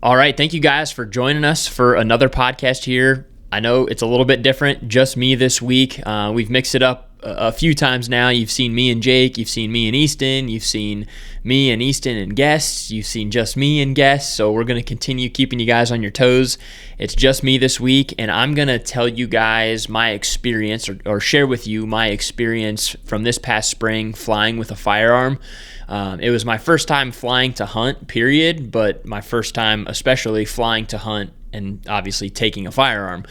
All right. Thank you guys for joining us for another podcast here. I know it's a little bit different, just me this week. We've mixed it up a few times now. You've seen me and Jake, you've seen me and Easton, you've seen me and Easton and guests, you've seen just me and guests. So we're going to continue keeping you guys on your toes. It's just me this week, and I'm going to tell you guys my experience or share with you my experience from this past spring flying with a firearm. It was my first time flying to hunt, period, but my first time especially flying to hunt and obviously taking a firearm.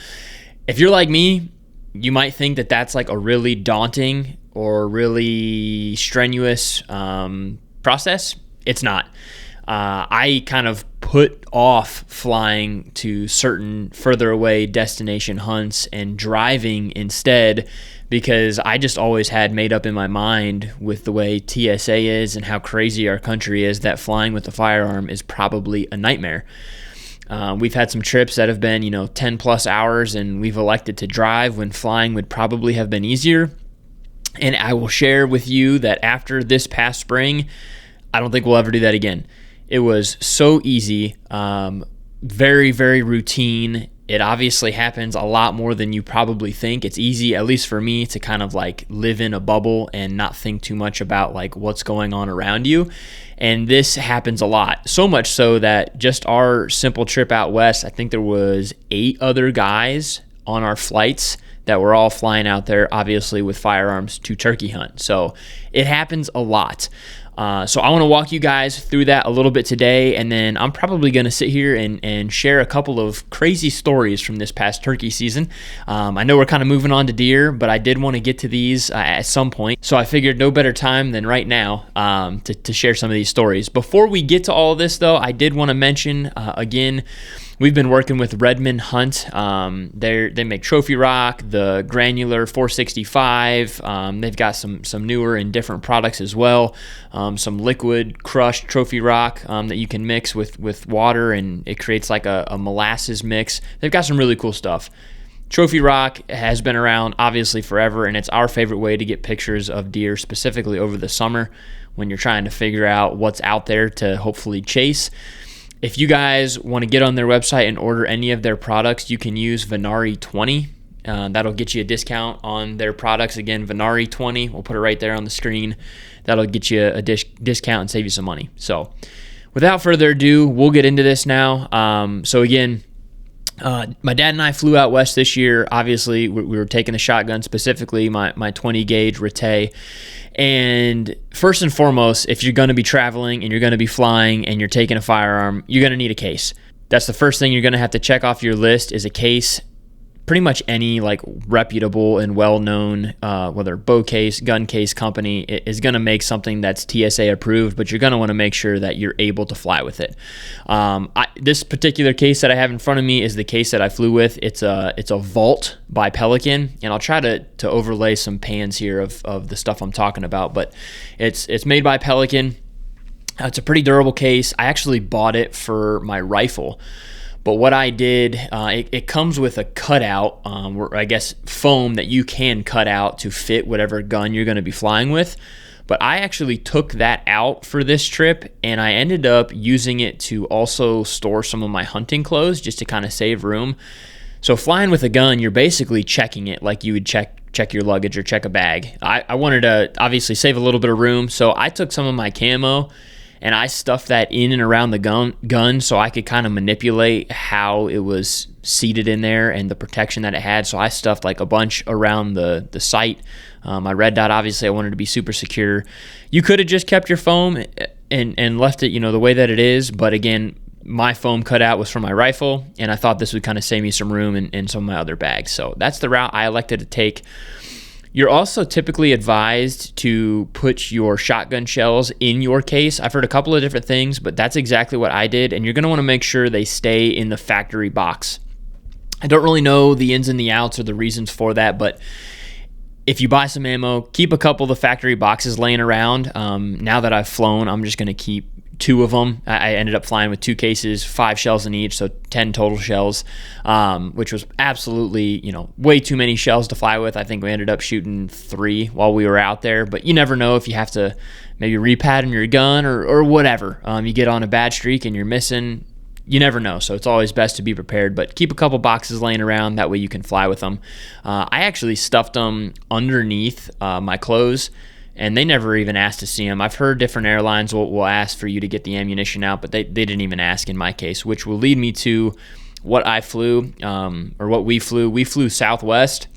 If you're like me, you might think that that's like a really daunting or really strenuous process. It's not. I kind of put off flying to certain further away destination hunts and driving instead because I just always had made up in my mind with the way TSA is and how crazy our country is that flying with a firearm is probably a nightmare. We've had some trips that have been, 10 plus hours, and we've elected to drive when flying would probably have been easier. And I will share with you that after this past spring, I don't think we'll ever do that again. It was so easy, very, very routine. It obviously happens a lot more than you probably think. It's easy, at least for me, to kind of like live in a bubble and not think too much about like what's going on around you. And this happens a lot, so much so that just our simple trip out west, I think there was 8 other guys on our flights that were all flying out there, obviously with firearms to turkey hunt. So it happens a lot. So I want to walk you guys through that a little bit today, and then I'm probably going to sit here and share a couple of crazy stories from this past turkey season. I know we're kind of moving on to deer, but I did want to get to these at some point, so I figured no better time than right now to share some of these stories. Before we get to all of this, though, I did want to mention, again, we've been working with Redmond Hunt. They make Trophy Rock, the granular 465. They've got some newer and different products as well. Some liquid crushed Trophy Rock that you can mix with water, and it creates like a molasses mix. They've got some really cool stuff. Trophy Rock has been around obviously forever, and it's our favorite way to get pictures of deer, specifically over the summer when you're trying to figure out what's out there to hopefully chase. If you guys want to get on their website and order any of their products, you can use Venari 20. That'll get you a discount on their products. Again, Venari 20. We'll put it right there on the screen. That'll get you a discount and save you some money. So without further ado, we'll get into this now. So again, my dad and I flew out west this year. Obviously, we were taking the shotgun, specifically my 20 gauge Rete. And first and foremost, if you're going to be traveling and you're going to be flying and you're taking a firearm, you're going to need a case. That's the first thing you're going to have to check off your list is a case. Pretty much any like reputable and well-known, whether bow case, gun case company is going to make something that's TSA approved, but you're going to want to make sure that you're able to fly with it. This particular case that I have in front of me is the case that I flew with. It's a Vault by Pelican, and I'll try to overlay some pans here of the stuff I'm talking about, but it's made by Pelican. It's a pretty durable case. I actually bought it for my rifle. But what I did, it comes with a cutout, or I guess foam that you can cut out to fit whatever gun you're going to be flying with. But I actually took that out for this trip, and I ended up using it to also store some of my hunting clothes just to kind of save room. So flying with a gun, you're basically checking it like you would check your luggage or check a bag. I wanted to obviously save a little bit of room, so I took some of my camo and I stuffed that in and around the gun so I could kind of manipulate how it was seated in there and the protection that it had. So I stuffed like a bunch around the sight. My red dot, obviously, I wanted to be super secure. You could have just kept your foam and left it, the way that it is. But again, my foam cutout was for my rifle, and I thought this would kind of save me some room in some of my other bags. So that's the route I elected to take. You're also typically advised to put your shotgun shells in your case. I've heard a couple of different things, but that's exactly what I did, and you're going to want to make sure they stay in the factory box. I don't really know the ins and the outs or the reasons for that, but if you buy some ammo, keep a couple of the factory boxes laying around. Now that I've flown, I'm just going to keep 2 of them. I ended up flying with 2 cases, 5 shells in each, so 10 total shells, which was absolutely, way too many shells to fly with. I think we ended up shooting 3 while we were out there, but you never know if you have to maybe repattern your gun or whatever. You get on a bad streak and you're missing you never know. So it's always best to be prepared, but keep a couple boxes laying around. That way you can fly with them. I actually stuffed them underneath my clothes, and they never even asked to see them. I've heard different airlines will ask for you to get the ammunition out, but they didn't even ask in my case, which will lead me to what I flew, or what we flew. We flew Southwest.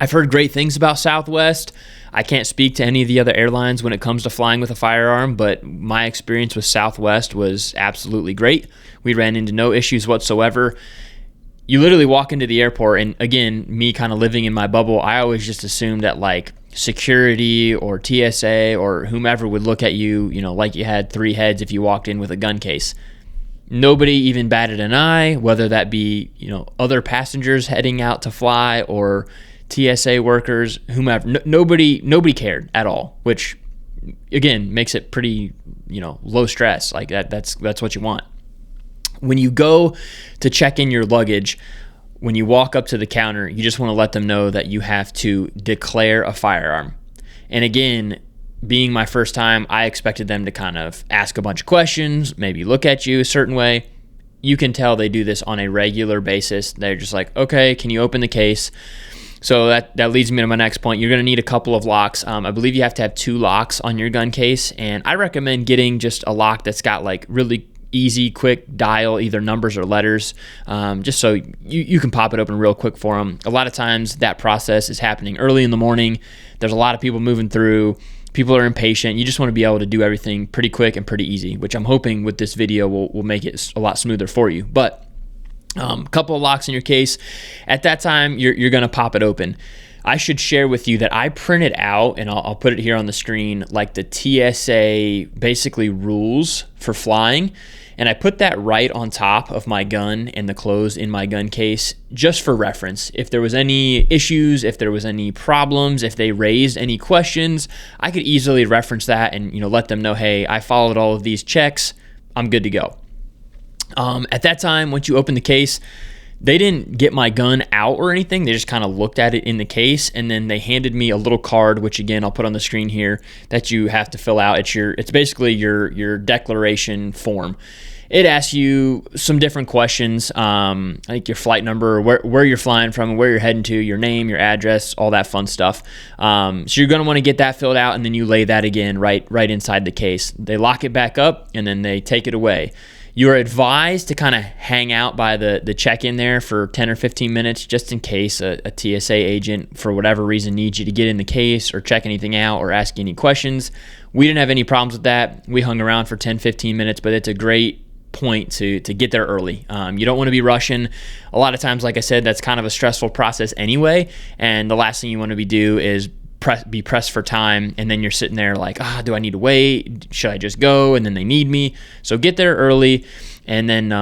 I've heard great things about Southwest. I can't speak to any of the other airlines when it comes to flying with a firearm, but my experience with Southwest was absolutely great. We ran into no issues whatsoever. You literally walk into the airport, and again, me kind of living in my bubble, I always just assumed that like security or TSA or whomever would look at you, like you had three heads if you walked in with a gun case. Nobody even batted an eye, whether that be, other passengers heading out to fly or TSA workers, whomever. Nobody cared at all, which again makes it pretty, low stress. Like that's what you want. When you go to check in your luggage, when you walk up to the counter, you just want to let them know that you have to declare a firearm. And again, being my first time, I expected them to kind of ask a bunch of questions, maybe look at you a certain way. You can tell they do this on a regular basis. They're just like, okay, can you open the case? So that leads me to my next point. You're going to need a couple of locks. I believe you have to have 2 locks on your gun case, and I recommend getting just a lock that's got like really easy, quick dial, either numbers or letters, just so you can pop it open real quick for them. A lot of times that process is happening early in the morning. There's a lot of people moving through. People are impatient. You just want to be able to do everything pretty quick and pretty easy, which I'm hoping with this video will make it a lot smoother for you. But a couple of locks in your case. At that time, you're going to pop it open. I should share with you that I printed out, and I'll put it here on the screen, like the TSA basically rules for flying. And I put that right on top of my gun and the clothes in my gun case just for reference. If there was any issues, if there was any problems, if they raised any questions, I could easily reference that and let them know, hey, I followed all of these checks. I'm good to go. At that time, once you open the case, they didn't get my gun out or anything. They just kind of looked at it in the case, and then they handed me a little card, which again I'll put on the screen here, that you have to fill out. It's basically your declaration form. It asks you some different questions. I think your flight number, where you're flying from, where you're heading to, your name, your address, all that fun stuff. So you're going to want to get that filled out, and then you lay that again right inside the case. They lock it back up, and then they take it away. You're advised to kind of hang out by the check-in there for 10 or 15 minutes just in case a TSA agent, for whatever reason, needs you to get in the case or check anything out or ask any questions. We didn't have any problems with that. We hung around for 10, 15 minutes, but it's a great point to get there early. You don't want to be rushing. A lot of times, like I said, that's kind of a stressful process anyway, and the last thing you want to do is be pressed for time, and then you're sitting there like, do I need to wait? Should I just go? And then they need me. So get there early, and then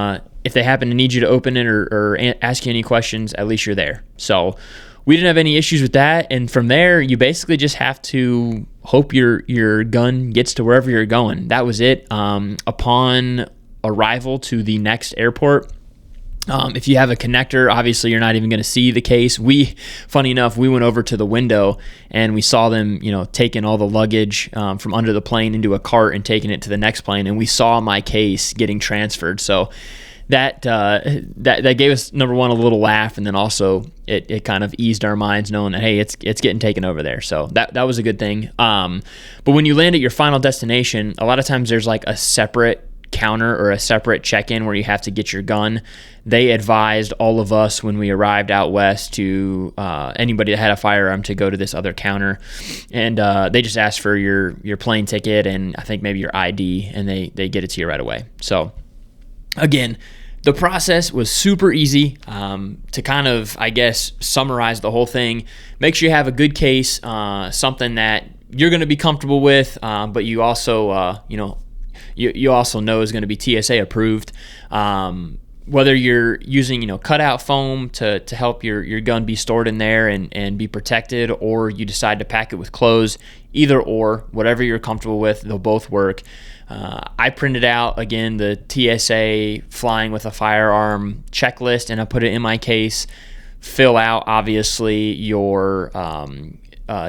if they happen to need you to open it or ask you any questions, at least you're there. So we didn't have any issues with that, and from there, you basically just have to hope your gun gets to wherever you're going. That was it. Upon arrival to the next airport, if you have a connector, obviously you're not even going to see the case. Funny enough, we went over to the window and we saw them, taking all the luggage from under the plane into a cart and taking it to the next plane, and we saw my case getting transferred. So that gave us, number one, a little laugh, and then also it kind of eased our minds knowing that, hey, it's getting taken over there. So that was a good thing. But when you land at your final destination, a lot of times there's like a separate counter or a separate check-in where you have to get your gun. They advised all of us when we arrived out west to anybody that had a firearm to go to this other counter, and they just asked for your plane ticket and I think maybe your ID, and they get it to you right away. So again, the process was super easy. To kind of, I guess, summarize the whole thing, make sure you have a good case, something that you're going to be comfortable with, but you also you also know is going to be TSA approved. Whether you're using cutout foam to help your gun be stored in there and be protected, or you decide to pack it with clothes, either or, whatever you're comfortable with, they'll both work. I printed out, again, the TSA flying with a firearm checklist, and I put it in my case. Fill out, obviously, your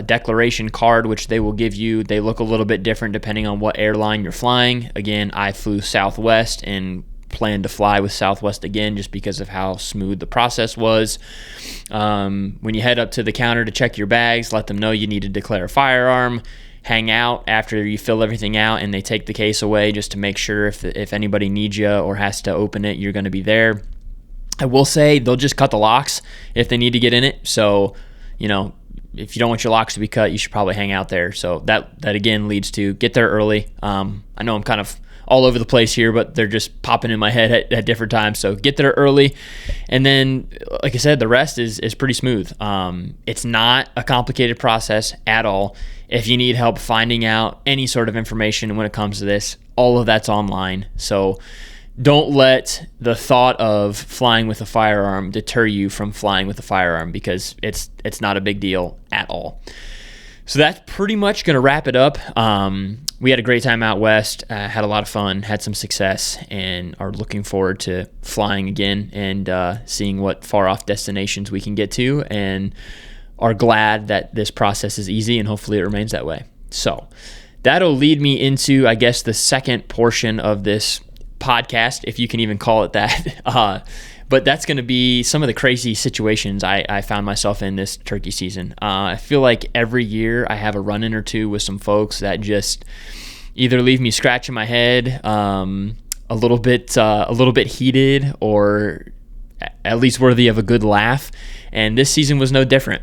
declaration card, which they will give you. They look a little bit different depending on what airline you're flying. Again, I flew Southwest, and plan to fly with Southwest again just because of how smooth the process was. When you head up to the counter to check your bags, let them know you need to declare a firearm. Hang out after you fill everything out and they take the case away just to make sure if anybody needs you or has to open it, you're going to be there. I will say they'll just cut the locks if they need to get in it. So, if you don't want your locks to be cut, you should probably hang out there. So that again leads to get there early. I know I'm kind of all over the place here, but they're just popping in my head at different times. So get there early. And then, like I said, the rest is pretty smooth. It's not a complicated process at all. If you need help finding out any sort of information when it comes to this, all of that's online. So don't let the thought of flying with a firearm deter you from flying with a firearm, because it's not a big deal at all. So that's pretty much going to wrap it up. We had a great time out west, had a lot of fun, had some success, and are looking forward to flying again and seeing what far off destinations we can get to, and are glad that this process is easy and hopefully it remains that way. So that'll lead me into, I guess, the second portion of this podcast, if you can even call it that. But that's going to be some of the crazy situations I found myself in this turkey season. I feel like every year I have a run-in or two with some folks that just either leave me scratching my head, a little bit heated, or at least worthy of a good laugh. And this season was no different.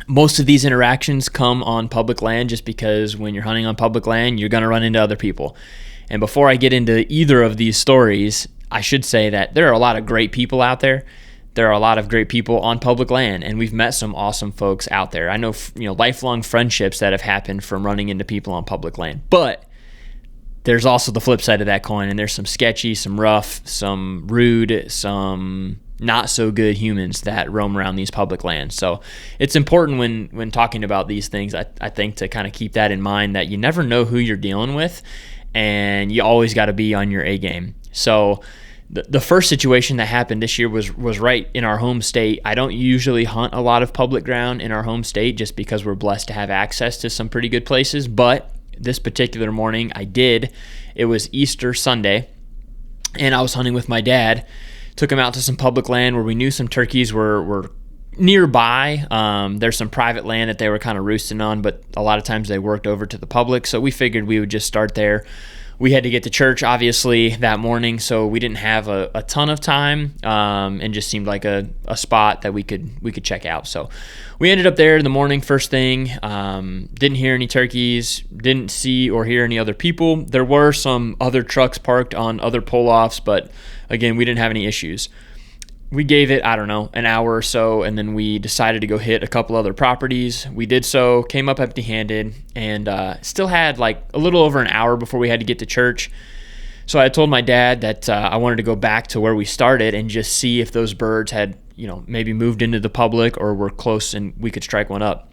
Most of these interactions come on public land, just because when you're hunting on public land, you're going to run into other people. And before I get into either of these stories, I should say that there are a lot of great people out there. There are a lot of great people on public land, and we've met some awesome folks out there. I know, lifelong friendships that have happened from running into people on public land. But there's also the flip side of that coin, and there's some sketchy, some rough, some rude, some not so good humans that roam around these public lands. So it's important when talking about these things, I think, to kind of keep that in mind, that you never know who you're dealing with, and you always got to be on your A game. So the first situation that happened this year was right in our home state. I don't usually hunt a lot of public ground in our home state just because we're blessed to have access to some pretty good places, but this particular morning I did. It was Easter Sunday, and I was hunting with my dad. Took him out to some public land where we knew some turkeys were nearby. There's some private land that they were kind of roosting on, but a lot of times they worked over to the public, so we figured we would just start there. We had to get to church, obviously, that morning, so we didn't have a ton of time, and just seemed like a spot that we could check out. So we ended up there in the morning, first thing. Didn't hear any turkeys, didn't see or hear any other people. There were some other trucks parked on other pull-offs, but again, we didn't have any issues. We gave it, an hour or so, and then we decided to go hit a couple other properties. We did so, came up empty-handed, and still had like a little over an hour before we had to get to church. So I told my dad that I wanted to go back to where we started and just see if those birds had, maybe moved into the public or were close and we could strike one up.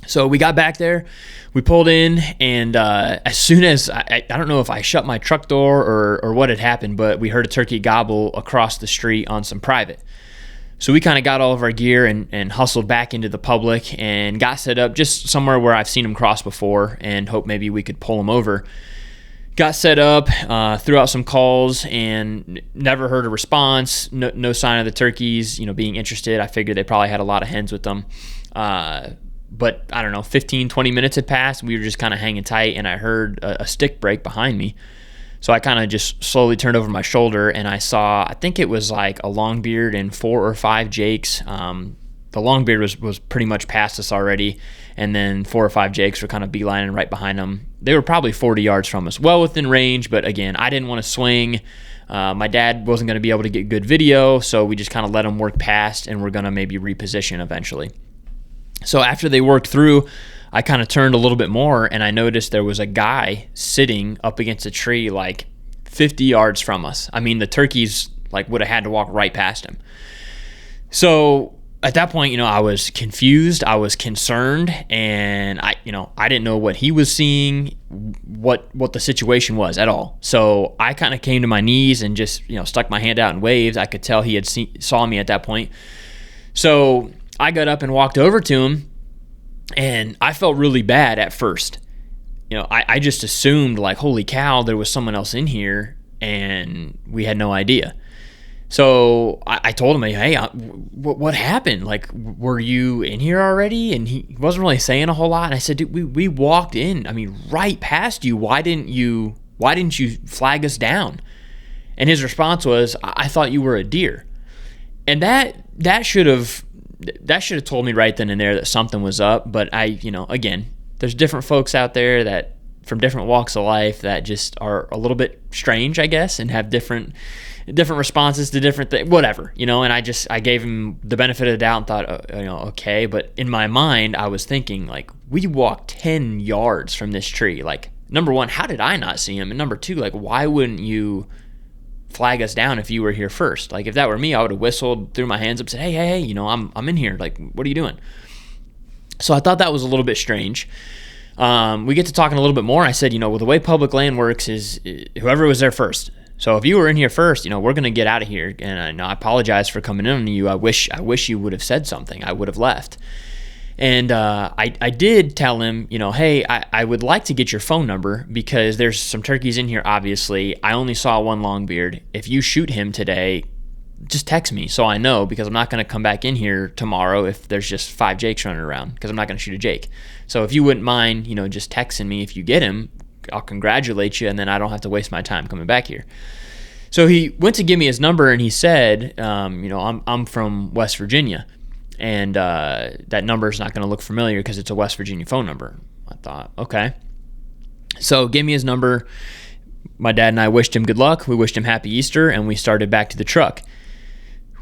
So we got back there, we pulled in, and as soon as, I don't know if I shut my truck door or what had happened, but we heard a turkey gobble across the street on some private. So we kind of got all of our gear and hustled back into the public and got set up just somewhere where I've seen them cross before and hope maybe we could pull them over. Got set up, threw out some calls, and never heard a response. No sign of the turkeys, being interested. I figured they probably had a lot of hens with them. But 15, 20 minutes had passed. We were just kind of hanging tight, and I heard a stick break behind me. So I kind of just slowly turned over my shoulder, and I saw, I think it was like a longbeard and 4 or 5 jakes. The longbeard was pretty much past us already, and then 4 or 5 jakes were kind of beelining right behind them. They were probably 40 yards from us, well within range, but again, I didn't want to swing. My dad wasn't going to be able to get good video, so we just kind of let them work past, and we're going to maybe reposition eventually. So after they worked through, I kind of turned a little bit more, and I noticed there was a guy sitting up against a tree like 50 yards from us. I mean, the turkeys would have had to walk right past him. So at that point, I was confused, I was concerned, and I didn't know what he was seeing, what the situation was at all. So I kind of came to my knees and just stuck my hand out and waved. I could tell he had saw me at that point. So I got up and walked over to him, and I felt really bad at first. I just assumed holy cow, there was someone else in here, and we had no idea. So I told him, hey, what happened? Like, were you in here already? And he wasn't really saying a whole lot. And I said, dude, we walked in, right past you. Why didn't you flag us down? And his response was, I thought you were a deer. And that should have told me right then and there that something was up. But again, there's different folks out there that from different walks of life that just are a little bit strange, I guess, and have different responses to different things, whatever, and I gave him the benefit of the doubt and thought, okay. But in my mind, I was thinking, like, we walked 10 yards from this tree. Like, number one, how did I not see him? And number two, like, why wouldn't you flag us down if you were here first? Like, if that were me, I would have whistled, threw my hands up, said, hey, I'm in here. Like, what are you doing? So I thought that was a little bit strange. We get to talking a little bit more. I said, well, the way public land works is whoever was there first. So if you were in here first, we're going to get out of here. And I apologize for coming in on you. I wish you would have said something. I would have left. And I did tell him, hey, I would like to get your phone number because there's some turkeys in here, obviously. I only saw one longbeard. If you shoot him today, just text me so I know, because I'm not going to come back in here tomorrow if there's just 5 jakes running around, because I'm not going to shoot a jake. So if you wouldn't mind, just texting me if you get him, I'll congratulate you, and then I don't have to waste my time coming back here. So he went to give me his number, and he said, I'm from West Virginia, and that number is not going to look familiar because it's a West Virginia phone number. I thought, okay. So gave me his number. My dad and I wished him good luck. We wished him happy Easter, and we started back to the truck.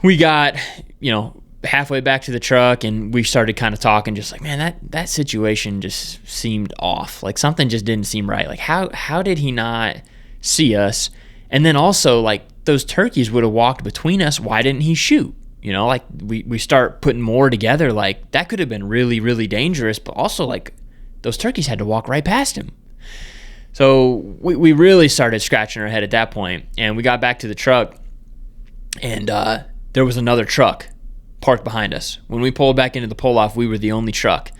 We got, halfway back to the truck, and we started kind of talking, just like, man, that situation just seemed off. Like, something just didn't seem right. Like, how did he not see us? And then also, like, those turkeys would have walked between us. Why didn't he shoot? Like, we start putting more together. Like, that could have been really, really dangerous, but also, like, those turkeys had to walk right past him. So we really started scratching our head at that point, and we got back to the truck, and there was another truck parked behind us. When we pulled back into the pull-off, we were the only truck.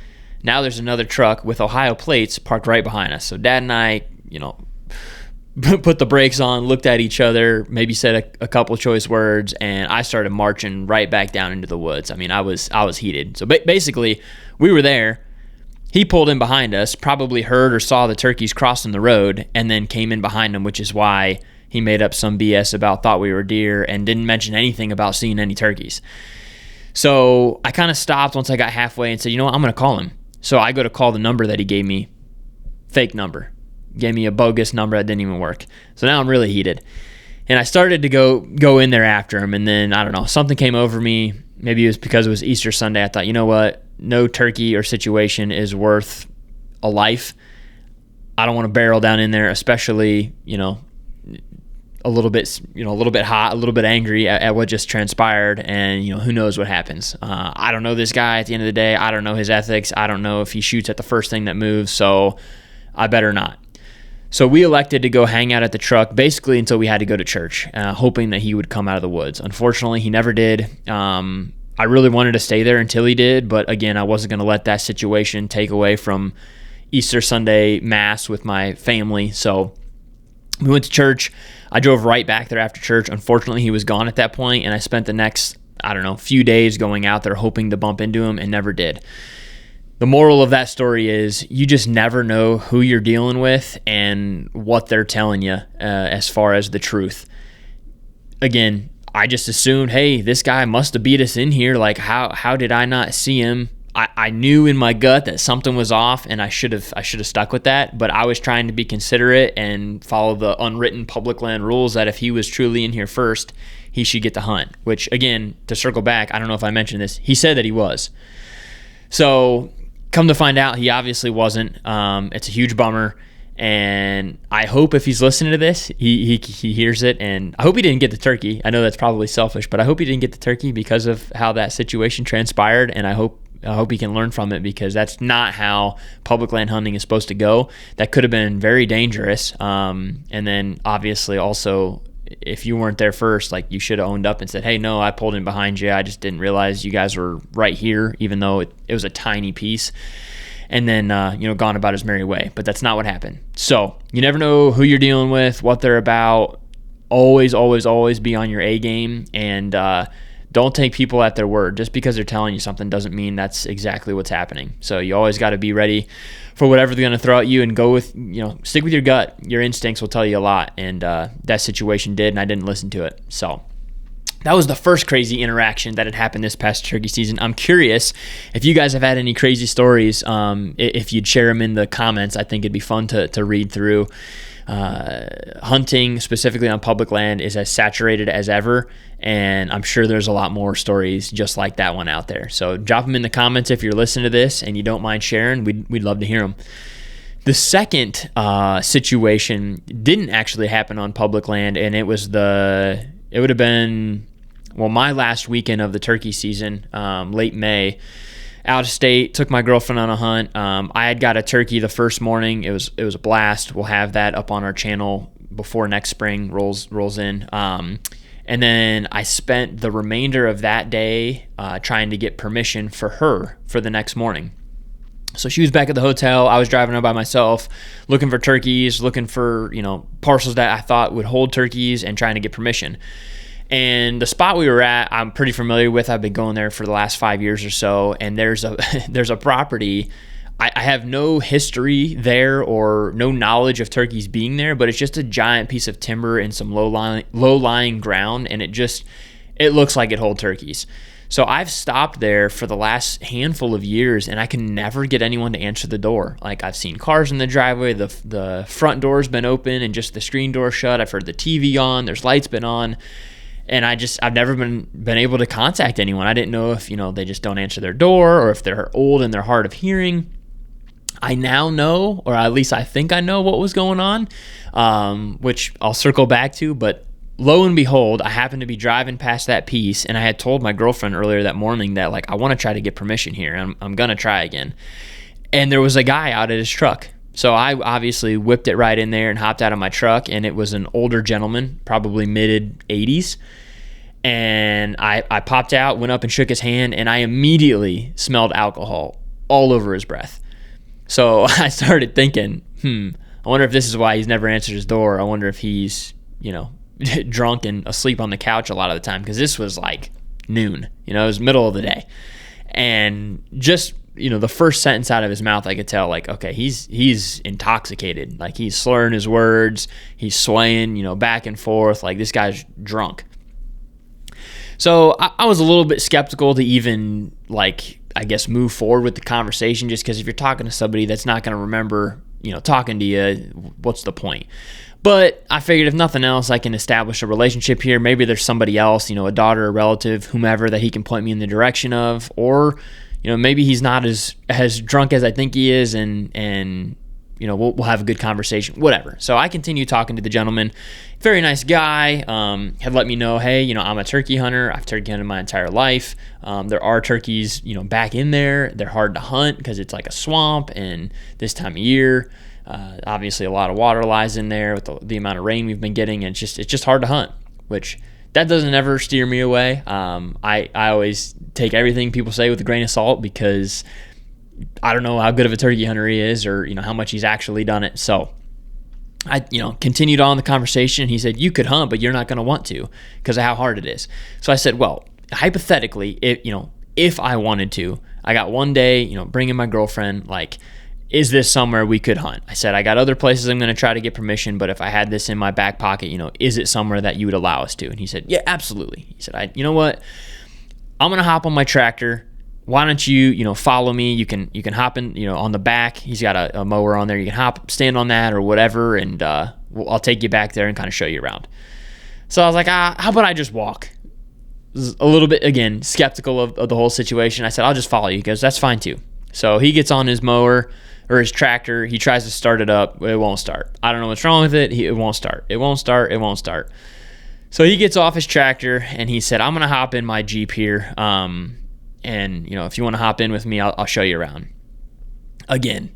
Now there's another truck with Ohio plates parked right behind us. So Dad and I, put the brakes on, looked at each other, maybe said a couple choice words, and I started marching right back down into the woods. I was heated. So basically, we were there. He pulled in behind us, probably heard or saw the turkeys crossing the road, and then came in behind them, which is why he made up some BS about thought we were deer and didn't mention anything about seeing any turkeys. So I kind of stopped once I got halfway and said, I'm going to call him. So I go to call the number that he gave me. Fake number. Gave me a bogus number that didn't even work. So now I'm really heated. And I started to go in there after him. And then, I don't know, something came over me. Maybe it was because it was Easter Sunday. I thought, you know what? No turkey or situation is worth a life. I don't want to barrel down in there, especially, a little bit hot, a little bit angry at what just transpired, and who knows what happens. I don't know this guy at the end of the day. I don't know his ethics. I don't know if he shoots at the first thing that moves, so I better not. So we elected to go hang out at the truck basically until we had to go to church, hoping that he would come out of the woods. Unfortunately, he never did. I really wanted to stay there until he did, but again, I wasn't going to let that situation take away from Easter Sunday Mass with my family. So we went to church. I drove right back there after church. Unfortunately, he was gone at that point, and I spent the next, few days going out there hoping to bump into him and never did. The moral of that story is you just never know who you're dealing with and what they're telling you as far as the truth. Again, I just assumed, hey, this guy must have beat us in here. Like, how did I not see him? I knew in my gut that something was off, and I should have stuck with that, but I was trying to be considerate and follow the unwritten public land rules that if he was truly in here first, he should get the hunt, which, again, to circle back, I don't know if I mentioned this, he said that he was. So come to find out, he obviously wasn't. It's a huge bummer, and I hope if he's listening to this, he hears it, and I hope he didn't get the turkey. I know that's probably selfish, but I hope he didn't get the turkey because of how that situation transpired, and I hope he can learn from it, because that's not how public land hunting is supposed to go. That could have been very dangerous. And then obviously also, if you weren't there first, like, you should have owned up and said, hey, no, I pulled in behind you. I just didn't realize you guys were right here, even though it was a tiny piece. And then, gone about his merry way. But that's not what happened. So you never know who you're dealing with, what they're about. always, always, always be on your A game, and don't take people at their word. Just because they're telling you something doesn't mean that's exactly what's happening. So you always got to be ready for whatever they're going to throw at you, and go with, stick with your gut. Your instincts will tell you a lot, and that situation did, and I didn't listen to it. So that was the first crazy interaction that had happened this past turkey season. I'm curious if you guys have had any crazy stories. If you'd share them in the comments, I think it'd be fun to read through. Hunting, specifically on public land, is as saturated as ever, and I'm sure there's a lot more stories just like that one out there. So drop them in the comments if you're listening to this and you don't mind sharing. We'd love to hear them. The second situation didn't actually happen on public land, and it would have been, my last weekend of the turkey season, late May. Out of state, took my girlfriend on a hunt. I had got a turkey the first morning. It was a blast. We'll have that up on our channel before next spring rolls in. And then I spent the remainder of that day trying to get permission for her for the next morning. So she was back at the hotel. I was driving around by myself, looking for turkeys, looking for parcels that I thought would hold turkeys, and trying to get permission. And the spot we were at, I'm pretty familiar with. I've been going there for the last 5 years or so. And there's a property. I have no history there or no knowledge of turkeys being there, but it's just a giant piece of timber and some low-lying ground, and it looks like it holds turkeys. So I've stopped there for the last handful of years, and I can never get anyone to answer the door. Like, I've seen cars in the driveway, the front door's been open and just the screen door shut. I've heard the TV on, there's lights been on. And I've never been able to contact anyone. I didn't know if, they just don't answer their door, or if they're old and they're hard of hearing. I now know, or at least I think I know what was going on, which I'll circle back to. But lo and behold, I happened to be driving past that piece, and I had told my girlfriend earlier that morning that, I want to try to get permission here. I'm going to try again. And there was a guy out at his truck. So I obviously whipped it right in there and hopped out of my truck, and it was an older gentleman, probably mid-80s. And I popped out, went up and shook his hand, and I immediately smelled alcohol all over his breath. So I started thinking, I wonder if this is why he's never answered his door. I wonder if he's, drunk and asleep on the couch a lot of the time, because this was like noon, it was middle of the day. And just the first sentence out of his mouth, I could tell, okay, he's intoxicated. He's slurring his words, he's swaying, back and forth. This guy's drunk. So I was a little bit skeptical to even, move forward with the conversation, just because if you're talking to somebody that's not going to remember, talking to you, what's the point? But I figured, if nothing else, I can establish a relationship here. Maybe there's somebody else, a daughter, a relative, whomever, that he can point me in the direction of, or maybe he's not as drunk as I think he is, and we'll have a good conversation, whatever. So I continued talking to the gentleman. Very nice guy. Had let me know, hey, I'm a turkey hunter. I've turkey hunted my entire life. There are turkeys, back in there. They're hard to hunt because it's like a swamp, and this time of year, obviously a lot of water lies in there with the amount of rain we've been getting, and it's just hard to hunt, which that doesn't ever steer me away. I always take everything people say with a grain of salt, because I don't know how good of a turkey hunter he is, or how much he's actually done it. So I continued on the conversation. He said, you could hunt, but you're not going to want to because of how hard it is. So I said, well, hypothetically, if I wanted to, I got one day, bringing my girlfriend, is this somewhere we could hunt? I said, I got other places I'm going to try to get permission, but if I had this in my back pocket, is it somewhere that you would allow us to? And he said, yeah, absolutely. He said, you know what? I'm going to hop on my tractor. Why don't you, follow me? You can hop in, on the back. He's got a mower on there. You can stand on that or whatever, and I'll take you back there and kind of show you around. So I was like, how about I just walk? A little bit, again, skeptical of the whole situation. I said, I'll just follow you. He goes, that's fine too. So he gets on his mower or his tractor. He tries to start it up. It won't start. I don't know what's wrong with it. It won't start. It won't start. It won't start. So he gets off his tractor and he said, I'm going to hop in my Jeep here. And, if you want to hop in with me, I'll show you around. Again,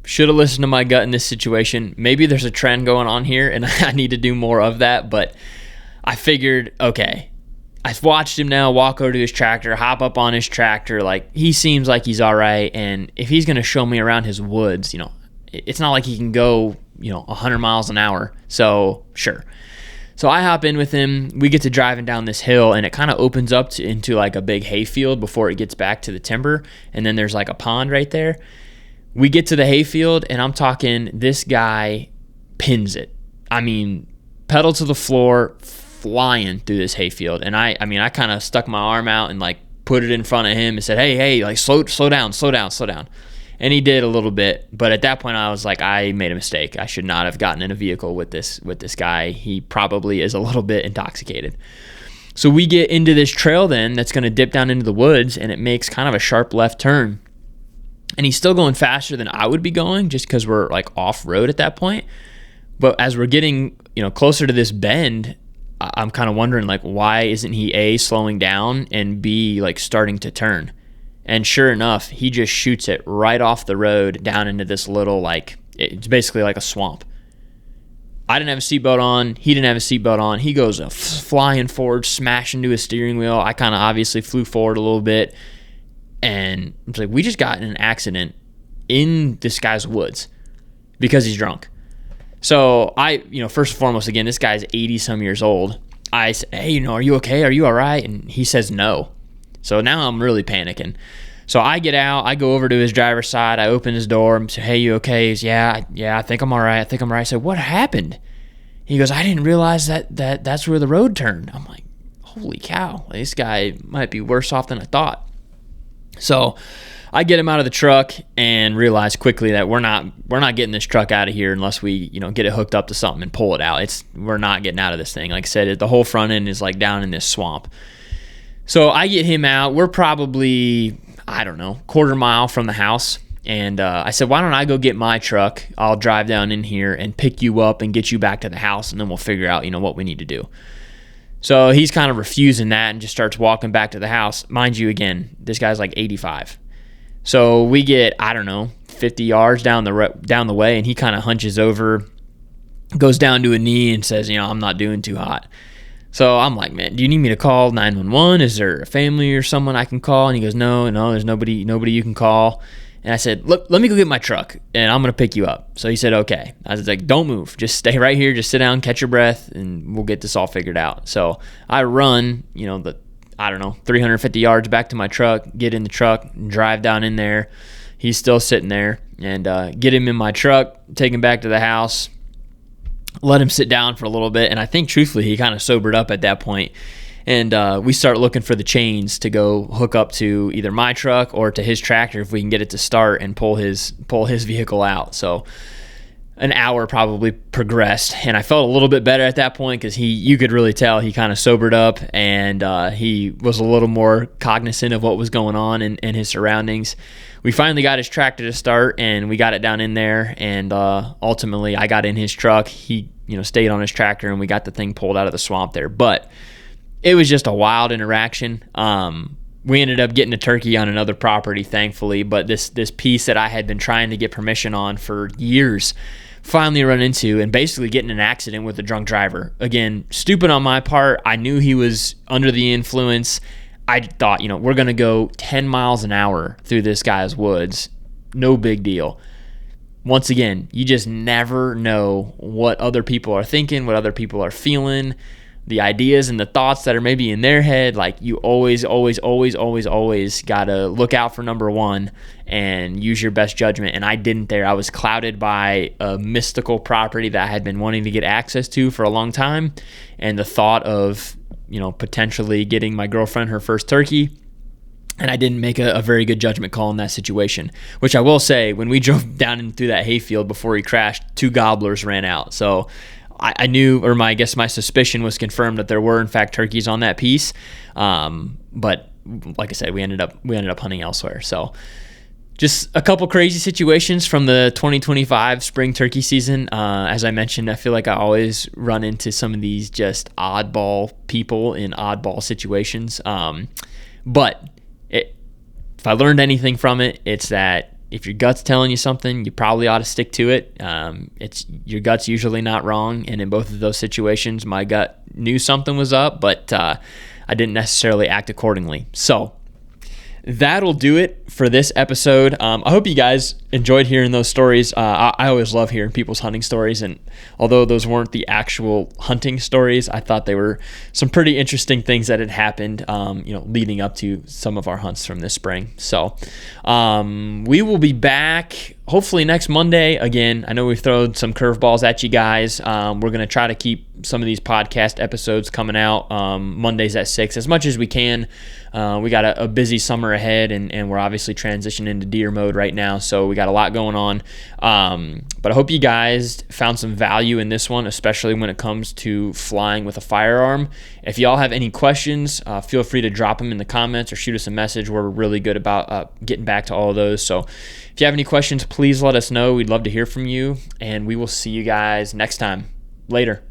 should have listened to my gut in this situation. Maybe there's a trend going on here and I need to do more of that. But I figured, okay, I've watched him now walk over to his tractor, hop up on his tractor. He seems like he's all right. And if he's going to show me around his woods, it's not like he can go, 100 miles an hour. So sure. So I hop in with him. We get to driving down this hill, and it kind of opens up into like a big hayfield before it gets back to the timber. And then there's like a pond right there. We get to the hayfield, and I'm talking, this guy pins it. I mean, pedal to the floor, flying through this hayfield. And I kind of stuck my arm out and like put it in front of him and said, hey, like slow down. And he did a little bit, but at that point I was like, I made a mistake. I should not have gotten in a vehicle with this guy. He probably is a little bit intoxicated. So we get into this trail then that's going to dip down into the woods, and it makes kind of a sharp left turn. And he's still going faster than I would be going, just because we're like off road at that point. But as we're getting, closer to this bend, I'm kind of wondering, like, why isn't he A, slowing down, and B, like starting to turn? And sure enough, he just shoots it right off the road down into this little, like, it's basically like a swamp. I didn't have a seatbelt on. He didn't have a seatbelt on. He goes flying forward, smashed into his steering wheel. I kind of obviously flew forward a little bit. And it's like, we just got in an accident in this guy's woods because he's drunk. So first and foremost, again, this guy's 80-some years old. I said, hey, are you okay? Are you all right? And he says no. So now I'm really panicking. So I get out, I go over to his driver's side, I open his door, and say, hey, you okay? He's, yeah, I think I'm all right. I said, what happened? He goes, I didn't realize that's where the road turned. I'm like, holy cow, this guy might be worse off than I thought. So I get him out of the truck and realize quickly that we're not getting this truck out of here unless we, get it hooked up to something and pull it out. We're not getting out of this thing. Like I said, the whole front end is like down in this swamp. So I get him out. We're probably, quarter mile from the house. And I said, why don't I go get my truck? I'll drive down in here and pick you up and get you back to the house, and then we'll figure out, what we need to do. So he's kind of refusing that and just starts walking back to the house. Mind you, again, this guy's like 85. So we get, 50 yards down the way, and he kind of hunches over, goes down to a knee and says, I'm not doing too hot. So I'm like, man, do you need me to call 911? Is there a family or someone I can call? And he goes, no, there's nobody you can call. And I said, look, let me go get my truck, and I'm going to pick you up. So he said, okay. I was like, don't move. Just stay right here. Just sit down, catch your breath, and we'll get this all figured out. So I run, 350 yards back to my truck, get in the truck, and drive down in there. He's still sitting there, and get him in my truck, take him back to the house, let him sit down for a little bit. And I think truthfully he kind of sobered up at that point. And we start looking for the chains to go hook up to either my truck or to his tractor if we can get it to start and pull his vehicle out. So an hour probably progressed, and I felt a little bit better at that point because you could really tell he kind of sobered up, and he was a little more cognizant of what was going on in his surroundings. We finally got his tractor to start, and we got it down in there, and ultimately I got in his truck. He stayed on his tractor, and we got the thing pulled out of the swamp there. But it was just a wild interaction. We ended up getting a turkey on another property, thankfully, but this piece that I had been trying to get permission on for years finally run into and basically get in an accident with a drunk driver. Again, stupid on my part. I knew he was under the influence. I thought, we're going to go 10 miles an hour through this guy's woods. No big deal. Once again, you just never know what other people are thinking, what other people are feeling, the ideas and the thoughts that are maybe in their head. Like, you always got to look out for number one and use your best judgment. And I didn't there. I was clouded by a mystical property that I had been wanting to get access to for a long time. And the thought of, potentially getting my girlfriend her first turkey. And I didn't make a very good judgment call in that situation, which I will say, when we drove down in through that hayfield before he crashed, 2 gobblers ran out. So I knew, or my suspicion was confirmed that there were in fact turkeys on that piece. But like I said, we ended up hunting elsewhere. So just a couple crazy situations from the 2025 spring turkey season. As I mentioned, I feel like I always run into some of these just oddball people in oddball situations. But if I learned anything from it, it's that if your gut's telling you something, you probably ought to stick to it. Your gut's usually not wrong, and in both of those situations, my gut knew something was up, but I didn't necessarily act accordingly. So that'll do it for this episode. I hope you guys enjoyed hearing those stories. I always love hearing people's hunting stories, and although those weren't the actual hunting stories, I thought they were some pretty interesting things that had happened, leading up to some of our hunts from this spring. So we will be back hopefully next Monday. Again, I know we've thrown some curveballs at you guys. We're going to try to keep some of these podcast episodes coming out Mondays at 6 as much as we can. We got a busy summer ahead, and we're obviously transitioning into deer mode right now, so we got a lot going on. But I hope you guys found some value in this one, especially when it comes to flying with a firearm. If y'all have any questions, feel free to drop them in the comments or shoot us a message. We're really good about getting back to all of those. So if you have any questions, please let us know. We'd love to hear from you, and we will see you guys next time. Later.